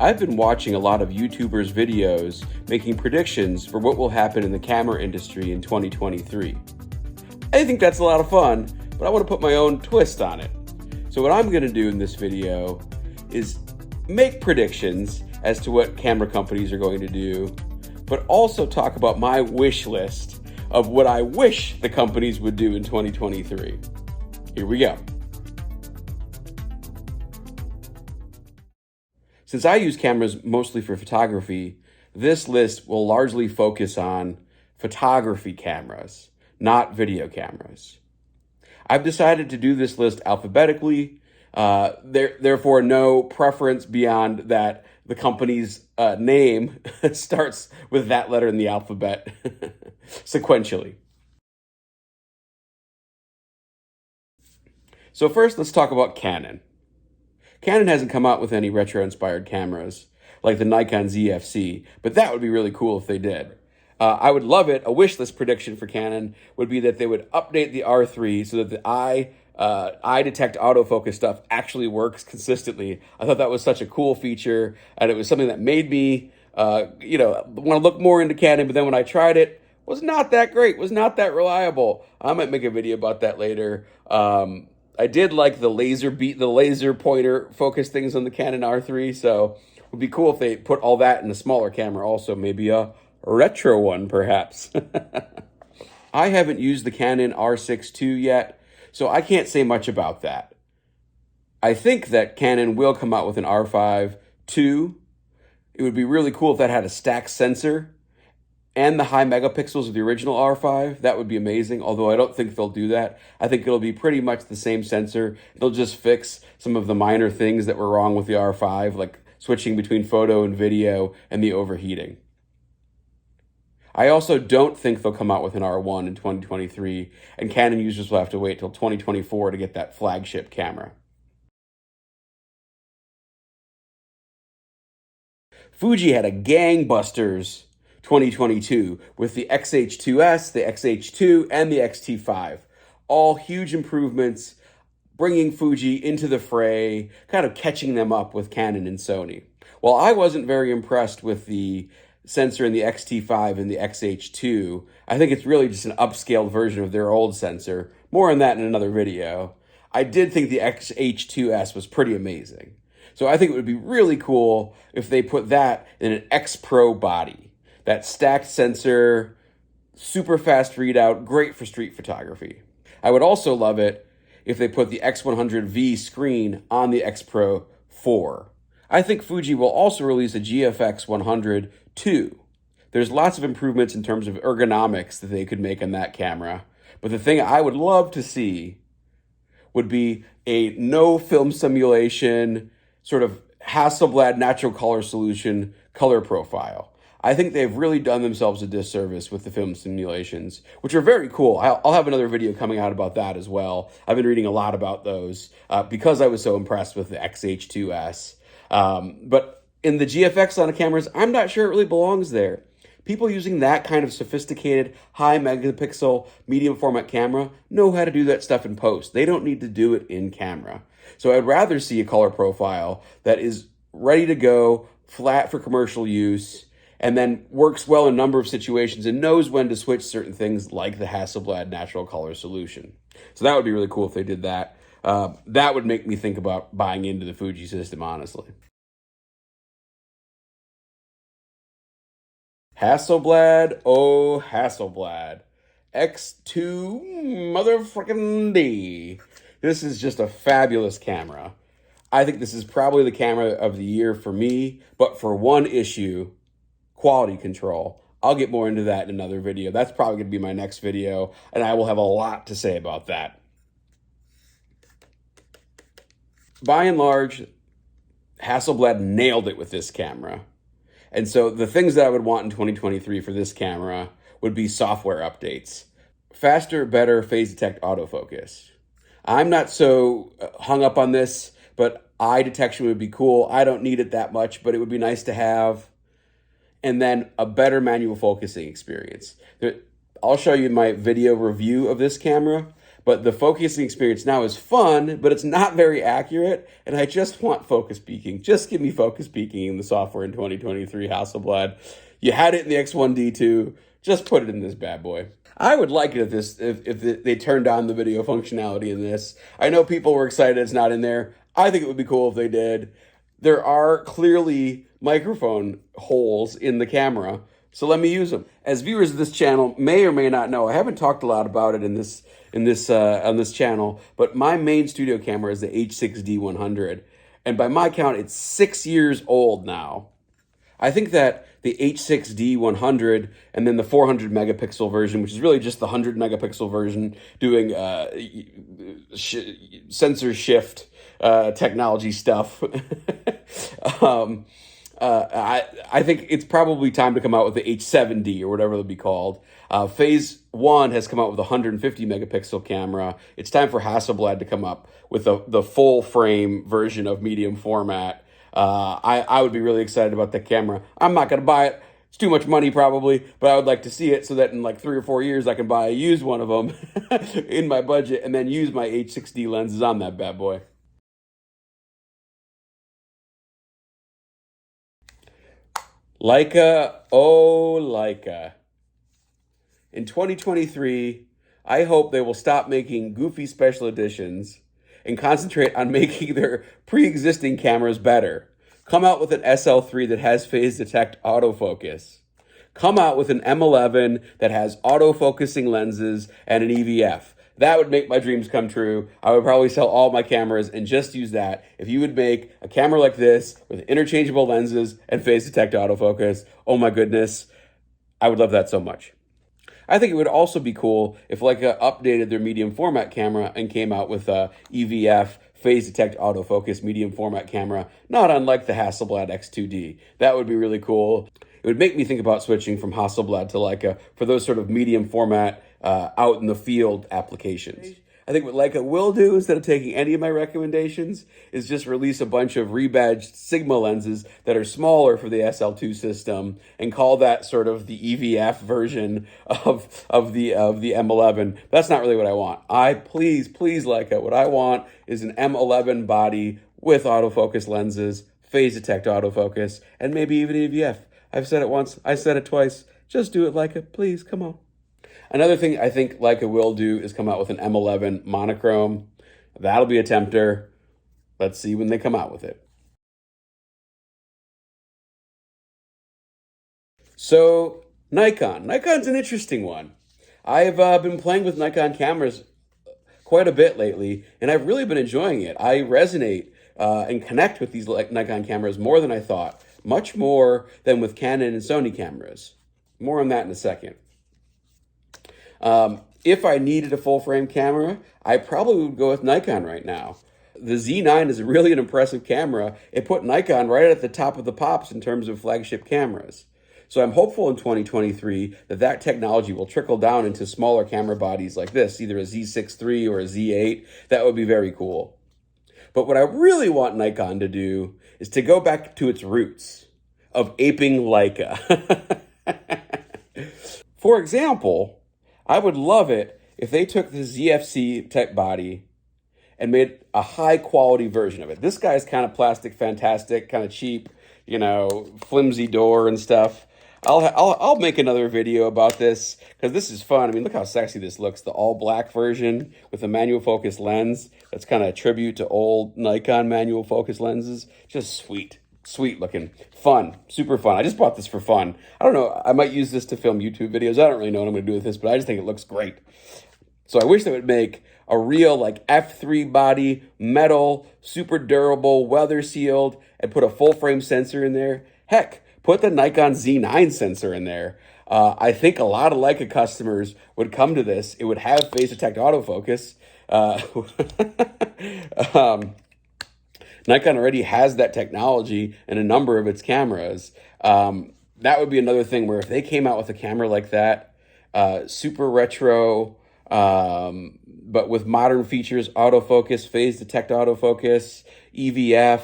I've been watching a lot of YouTubers' videos making predictions for what will happen in the camera industry in 2023. I think that's a lot of fun, but I want to put my own twist on it. So what I'm going to do in this video is make predictions as to what camera companies are going to do, but also talk about my wish list of what I wish the companies would do in 2023. Here we go. Since I use cameras mostly for photography, this list will largely focus on photography cameras, not video cameras. I've decided to do this list alphabetically, therefore no preference beyond that the company's name starts with that letter in the alphabet sequentially. So first, let's talk about Canon. Canon hasn't come out with any retro-inspired cameras like the Nikon ZFC, but that would be really cool if they did. I would love it. A wish list prediction for Canon would be that they would update the R3 so that the eye detect autofocus stuff actually works consistently. I thought that was such a cool feature, and it was something that made me, want to look more into Canon. But then when I tried it, was not that great, was not that reliable. I might make a video about that later. I did like the laser pointer focus things on the Canon R3, so it would be cool if they put all that in a smaller camera also, maybe a retro one perhaps. I haven't used the Canon R6 II yet, so I can't say much about that. I think that Canon will come out with an R5 II. It would be really cool if that had a stacked sensor and the high megapixels of the original R5. That would be amazing, although I don't think they'll do that. I think it'll be pretty much the same sensor. They'll just fix some of the minor things that were wrong with the R5, like switching between photo and video and the overheating. I also don't think they'll come out with an R1 in 2023, and Canon users will have to wait till 2024 to get that flagship camera. Fuji had a gangbusters 2022 with the XH2S, the XH2, and the X-T5. All huge improvements, bringing Fuji into the fray, kind of catching them up with Canon and Sony. While I wasn't very impressed with the sensor in the X-T5 and the XH2, I think it's really just an upscaled version of their old sensor. More on that in another video. I did think the XH2S was pretty amazing. So I think it would be really cool if they put that in an X Pro body. That stacked sensor, super fast readout, great for street photography. I would also love it if they put the X100V screen on the X Pro 4. I think Fuji will also release a GFX 100 too. There's lots of improvements in terms of ergonomics that they could make on that camera. But the thing I would love to see would be a no film simulation, sort of Hasselblad natural color solution color profile. I think they've really done themselves a disservice with the film simulations, which are very cool. I'll have another video coming out about that as well. I've been reading a lot about those because I was so impressed with the XH2S. But in the GFX line of cameras, I'm not sure it really belongs there. People using that kind of sophisticated, high megapixel, medium format camera know how to do that stuff in post. They don't need to do it in camera. So I'd rather see a color profile that is ready to go, flat for commercial use, and then works well in a number of situations and knows when to switch certain things like the Hasselblad natural color solution. So that would be really cool if they did that. That would make me think about buying into the Fuji system, honestly. Hasselblad, oh Hasselblad. X2 motherfucking D. This is just a fabulous camera. I think this is probably the camera of the year for me, but for one issue, quality control. I'll get more into that in another video. That's probably going to be my next video, and I will have a lot to say about that. By and large, Hasselblad nailed it with this camera. And so the things that I would want in 2023 for this camera would be software updates. Faster, better phase detect autofocus. I'm not so hung up on this, but eye detection would be cool. I don't need it that much, but it would be nice to have. And then a better manual focusing experience. I'll show you my video review of this camera, But the focusing experience now is fun, but it's not very accurate, and I just want focus peaking. Just give me focus peaking in the software in 2023, Hasselblad. You had it in the X1D2, just put it in this bad boy. I would like it if they turned on the video functionality in this. I know people were excited it's not in there. I think it would be cool if they did. There are clearly microphone holes in the camera, so let me use them. As viewers of this channel may or may not know, I haven't talked a lot about it on this channel, but my main studio camera is the H6D100, and by my count, it's 6 years old now. I think that the H6D100 and then the 400 megapixel version, which is really just the 100 megapixel version, doing sensor shift technology stuff. I think it's probably time to come out with the H7D or whatever it'll be called. Phase 1 has come out with a 150 megapixel camera. It's time for Hasselblad to come up with the full frame version of medium format. I would be really excited about that camera. I'm not going to buy it. It's too much money probably, but I would like to see it so that in like 3 or 4 years I can buy a used one of them in my budget and then use my H6D lenses on that bad boy. Leica, oh Leica. In 2023, I hope they will stop making goofy special editions and concentrate on making their pre-existing cameras better. Come out with an SL3 that has phase detect autofocus. Come out with an M11 that has autofocusing lenses and an EVF. That would make my dreams come true. I would probably sell all my cameras and just use that. If you would make a camera like this with interchangeable lenses and phase detect autofocus, oh my goodness, I would love that so much. I think it would also be cool if Leica updated their medium format camera and came out with a EVF phase detect autofocus medium format camera, not unlike the Hasselblad X2D. That would be really cool. It would make me think about switching from Hasselblad to Leica for those sort of medium format out in the field applications. I think what Leica will do, instead of taking any of my recommendations, is just release a bunch of rebadged Sigma lenses that are smaller for the SL2 system and call that sort of the EVF version of the M11. That's not really what I want. Please Leica, what I want is an M11 body with autofocus lenses, phase detect autofocus, and maybe even EVF. I've said it once, I said it twice. Just do it, Leica, please, come on. Another thing I think Leica will do is come out with an M11 monochrome. That'll be a tempter. Let's see when they come out with it. So, Nikon. Nikon's an interesting one. I've been playing with Nikon cameras quite a bit lately, and I've really been enjoying it. I resonate and connect with these Nikon cameras more than I thought. Much more than with Canon and Sony cameras. More on that in a second. If I needed a full frame camera, I probably would go with Nikon right now. The Z9 is really an impressive camera. It put Nikon right at the top of the pops in terms of flagship cameras. So I'm hopeful in 2023 that technology will trickle down into smaller camera bodies like this, either a Z6 III or a Z8. That would be very cool. But what I really want Nikon to do is to go back to its roots of aping Leica. For example, I would love it if they took the ZFC type body and made a high quality version of it. This guy's kind of plastic fantastic, kind of cheap, you know, flimsy door and stuff. I'll make another video about this because this is fun. I mean, look how sexy this looks. The all black version with a manual focus lens. That's kind of a tribute to old Nikon manual focus lenses. Just sweet. Sweet looking. Fun. Super fun. I just bought this for fun. I don't know. I might use this to film YouTube videos. I don't really know what I'm going to do with this, but I just think it looks great. So I wish they would make a real like F3 body, metal, super durable, weather sealed, and put a full frame sensor in there. Heck, put the Nikon Z9 sensor in there. I think a lot of Leica customers would come to this. It would have phase detect autofocus. Nikon already has that technology in a number of its cameras. That would be another thing where if they came out with a camera like that, super retro, but with modern features, autofocus, phase detect autofocus, EVF,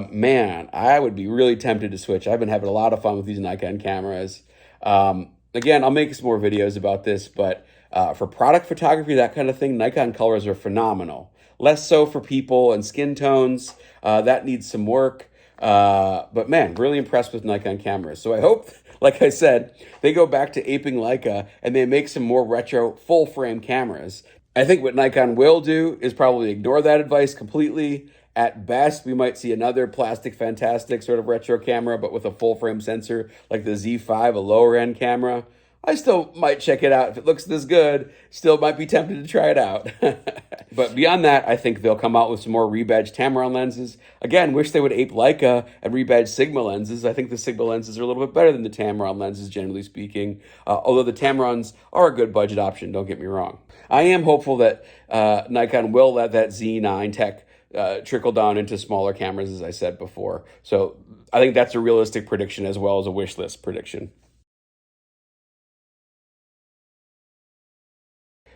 man, I would be really tempted to switch. I've been having a lot of fun with these Nikon cameras. Again, I'll make some more videos about this, but For product photography, that kind of thing, Nikon colors are phenomenal. Less so for people and skin tones. That needs some work. But man, really impressed with Nikon cameras. So I hope, like I said, they go back to aping Leica and they make some more retro full frame cameras. I think what Nikon will do is probably ignore that advice completely. At best, we might see another plastic fantastic sort of retro camera, but with a full frame sensor like the Z5, a lower end camera. I still might check it out if it looks this good. Still might be tempted to try it out. But beyond that, I think they'll come out with some more rebadged Tamron lenses. Again, wish they would ape Leica and rebadge Sigma lenses. I think the Sigma lenses are a little bit better than the Tamron lenses, generally speaking. Although the Tamrons are a good budget option, don't get me wrong. I am hopeful that Nikon will let that Z9 tech trickle down into smaller cameras, as I said before. So I think that's a realistic prediction as well as a wish list prediction.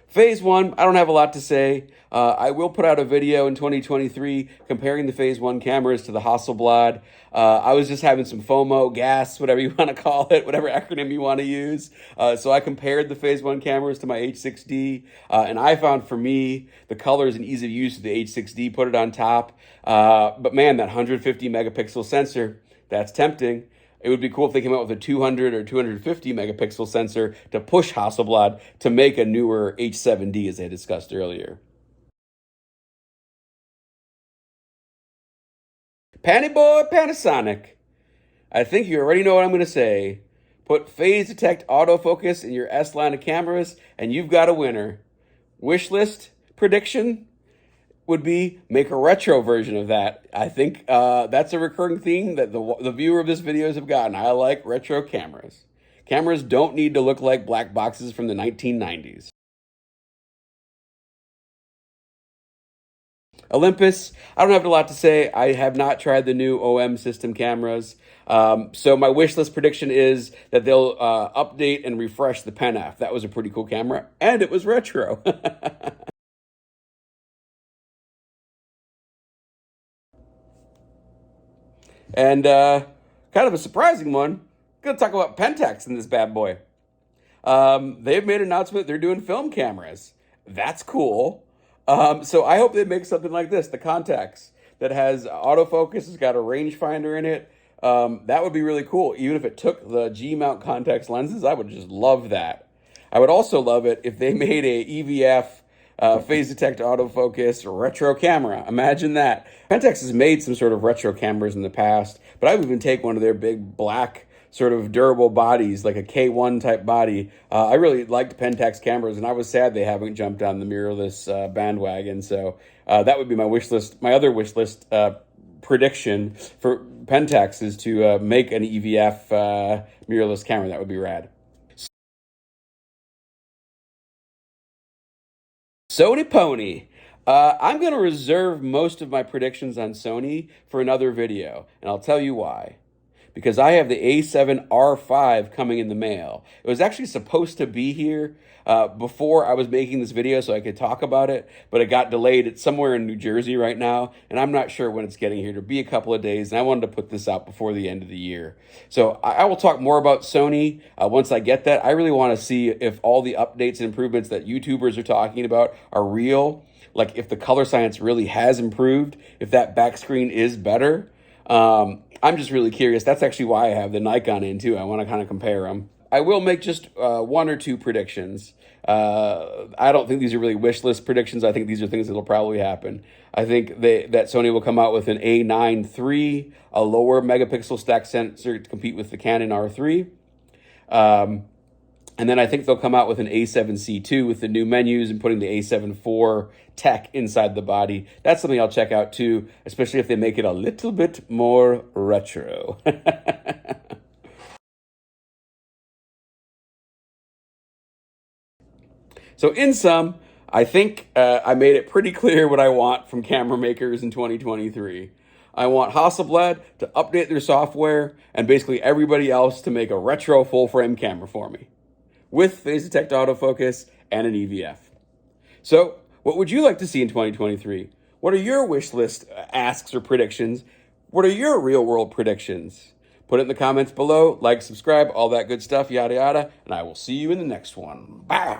Phase 1, I don't have a lot to say. I will put out a video in 2023 comparing the Phase 1 cameras to the Hasselblad. I was just having some FOMO, gas, whatever you want to call it, whatever acronym you want to use. So I compared the Phase 1 cameras to my H6D, and I found for me, the colors and ease of use of the H6D put it on top. But man, that 150 megapixel sensor, that's tempting. It would be cool if they came out with a 200 or 250 megapixel sensor to push Hasselblad to make a newer H7D, as I discussed earlier. Panny Boy, Panasonic. I think you already know what I'm going to say. Put phase detect autofocus in your S line of cameras, and you've got a winner. Wish list prediction would be make a retro version of that. I think that's a recurring theme that the viewer of this videos have gotten. I like retro cameras. Cameras don't need to look like black boxes from the 1990s. Olympus, I don't have a lot to say. I have not tried the new OM system cameras. So my wish list prediction is that they'll update and refresh the PDAF. That was a pretty cool camera, and it was retro. And kind of a surprising one, I'm going to talk about Pentax in this bad boy. They've made an announcement they're doing film cameras. That's cool. So I hope they make something like this, the Contax, that has autofocus, it's got a rangefinder in it. That would be really cool. Even if it took the G-mount Contax lenses, I would just love that. I would also love it if they made a EVF phase detect autofocus retro camera. Imagine that. Pentax has made some sort of retro cameras in the past, but I would even take one of their big black sort of durable bodies, like a K1 type body. I really liked Pentax cameras, and I was sad they haven't jumped on the mirrorless bandwagon. So that would be my wish list. My other wish list prediction for Pentax is to make an EVF mirrorless camera. That would be rad. Sony Pony. I'm going to reserve most of my predictions on Sony for another video, and I'll tell you why. Because I have the A7R5 coming in the mail. It was actually supposed to be here before I was making this video so I could talk about it, but it got delayed. It's somewhere in New Jersey right now, and I'm not sure when it's getting here. It'll be a couple of days, and I wanted to put this out before the end of the year. So I will talk more about Sony once I get that. I really want to see if all the updates and improvements that YouTubers are talking about are real, like if the color science really has improved, if that back screen is better. I'm just really curious. That's actually why I have the Nikon in too. I want to kind of compare them. I will make just one or two predictions. I don't think these are really wish list predictions. I think these are things that will probably happen. I think that Sony will come out with an A9 III, a lower megapixel stack sensor to compete with the Canon R3. And then I think they'll come out with an A7C II with the new menus and putting the A7 IV tech inside the body. That's something I'll check out too, especially if they make it a little bit more retro. So in sum, I think I made it pretty clear what I want from camera makers in 2023. I want Hasselblad to update their software and basically everybody else to make a retro full-frame camera for me with phase detect autofocus and an EVF. So what would you like to see in 2023? What are your wish list asks or predictions? What are your real-world predictions? Put it in the comments below, like, subscribe, all that good stuff, yada, yada, and I will see you in the next one. Bye!